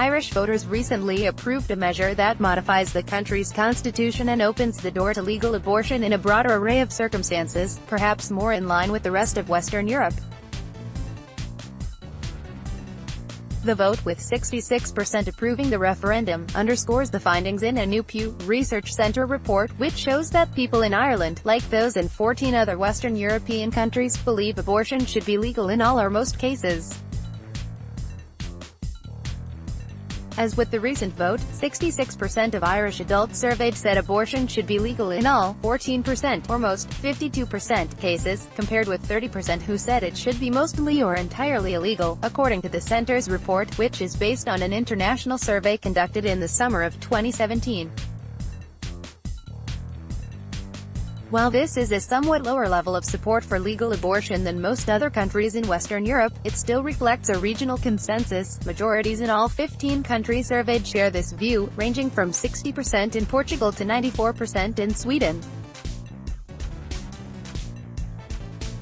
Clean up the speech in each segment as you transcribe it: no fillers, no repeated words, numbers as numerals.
Irish voters recently approved a measure that modifies the country's constitution and opens the door to legal abortion in a broader array of circumstances, perhaps more in line with the rest of Western Europe. The vote, with 66% approving the referendum, underscores the findings in a new Pew Research Center report, which shows that people in Ireland, like those in 14 other Western European countries, believe abortion should be legal in all or most cases. As with the recent vote, 66% of Irish adults surveyed said abortion should be legal in all, 14%, or most, 52%, cases, compared with 30% who said it should be mostly or entirely illegal, according to the center's report, which is based on an international survey conducted in the summer of 2017. While this is a somewhat lower level of support for legal abortion than most other countries in Western Europe, it still reflects a regional consensus. Majorities in all 15 countries surveyed share this view, ranging from 60% in Portugal to 94% in Sweden.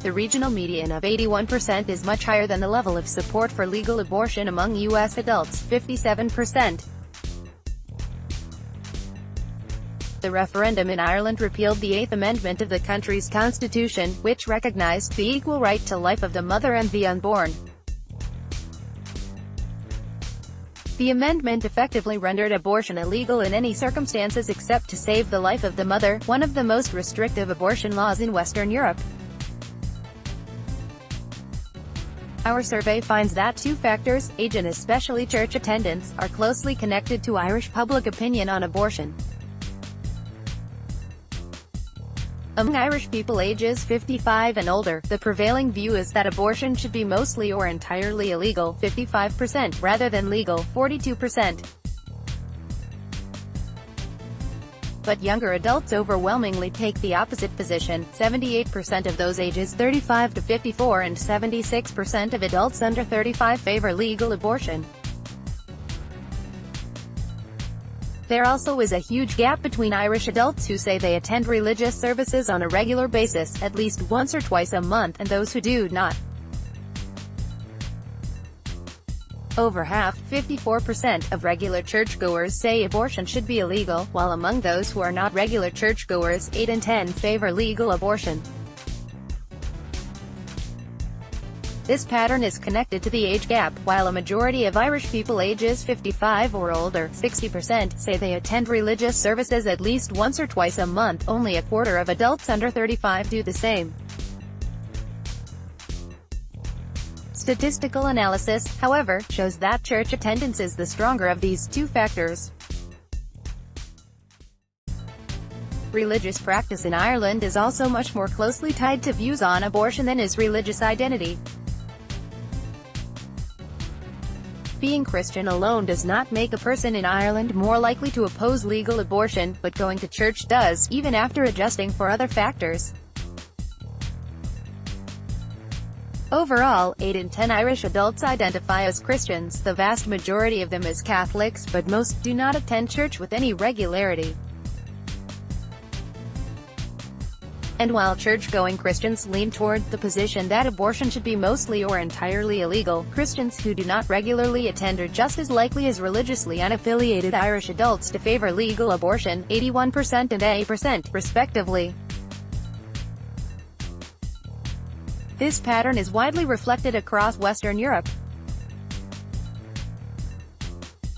The regional median of 81% is much higher than the level of support for legal abortion among U.S. adults, 57%. The referendum in Ireland repealed the Eighth Amendment of the country's constitution, which recognized the equal right to life of the mother and the unborn. The amendment effectively rendered abortion illegal in any circumstances except to save the life of the mother, one of the most restrictive abortion laws in Western Europe. Our survey finds that two factors, age and especially church attendance, are closely connected to Irish public opinion on abortion. Among Irish people ages 55 and older, the prevailing view is that abortion should be mostly or entirely illegal, 55%, rather than legal, 42%. But younger adults overwhelmingly take the opposite position, 78% of those ages 35 to 54 and 76% of adults under 35 favor legal abortion. There also is a huge gap between Irish adults who say they attend religious services on a regular basis, at least once or twice a month, and those who do not. Over half, 54%, of regular churchgoers say abortion should be illegal, while among those who are not regular churchgoers, 8 in 10 favor legal abortion. This pattern is connected to the age gap. While a majority of Irish people ages 55 or older, 60%, say they attend religious services at least once or twice a month, only a quarter of adults under 35 do the same. Statistical analysis, however, shows that church attendance is the stronger of these two factors. Religious practice in Ireland is also much more closely tied to views on abortion than is religious identity. Being Christian alone does not make a person in Ireland more likely to oppose legal abortion, but going to church does, even after adjusting for other factors. Overall, 8 in 10 Irish adults identify as Christians, the vast majority of them as Catholics, but most do not attend church with any regularity. And while church-going Christians lean toward the position that abortion should be mostly or entirely illegal, Christians who do not regularly attend are just as likely as religiously unaffiliated Irish adults to favor legal abortion, 81% and 8%, respectively. This pattern is widely reflected across Western Europe.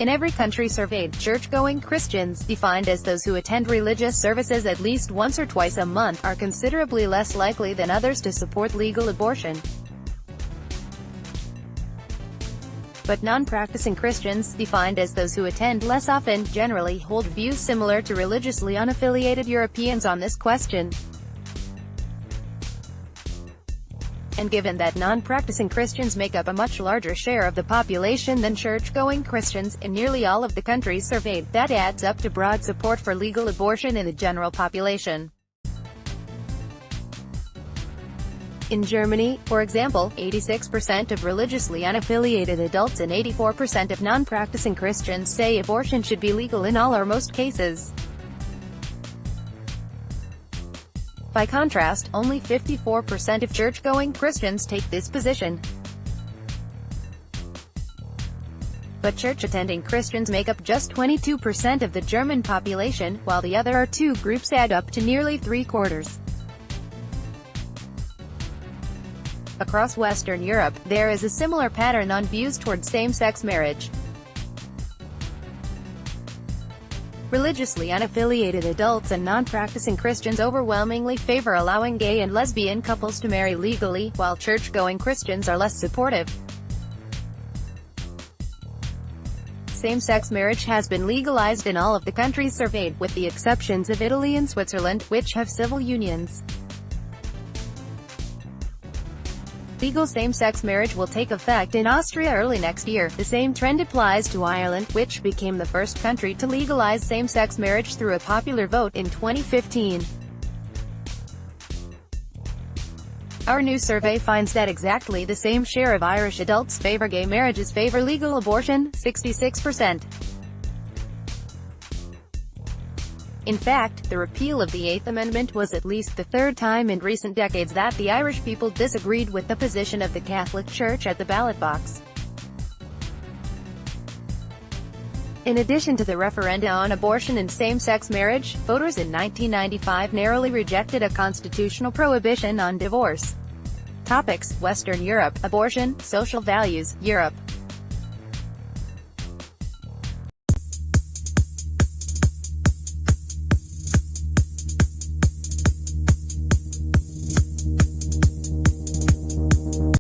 In every country surveyed, church-going Christians, defined as those who attend religious services at least once or twice a month, are considerably less likely than others to support legal abortion. But non-practicing Christians, defined as those who attend less often, generally hold views similar to religiously unaffiliated Europeans on this question. And given that non-practicing Christians make up a much larger share of the population than church-going Christians, in nearly all of the countries surveyed, that adds up to broad support for legal abortion in the general population. In Germany, for example, 86% of religiously unaffiliated adults and 84% of non-practicing Christians say abortion should be legal in all or most cases. By contrast, only 54% of church-going Christians take this position. But church-attending Christians make up just 22% of the German population, while the other two groups add up to nearly three-quarters. Across Western Europe, there is a similar pattern on views toward same-sex marriage. Religiously unaffiliated adults and non-practicing Christians overwhelmingly favor allowing gay and lesbian couples to marry legally, while church-going Christians are less supportive. Same-sex marriage has been legalized in all of the countries surveyed, with the exceptions of Italy and Switzerland, which have civil unions. Legal same-sex marriage will take effect in Austria early next year. The same trend applies to Ireland, which became the first country to legalize same-sex marriage through a popular vote in 2015. Our new survey finds that exactly the same share of Irish adults favor gay marriages favor legal abortion, 66%. In fact, the repeal of the Eighth Amendment was at least the third time in recent decades that the Irish people disagreed with the position of the Catholic Church at the ballot box. In addition to the referenda on abortion and same-sex marriage, voters in 1995 narrowly rejected a constitutional prohibition on divorce. Topics: Western Europe, abortion, social values, Europe.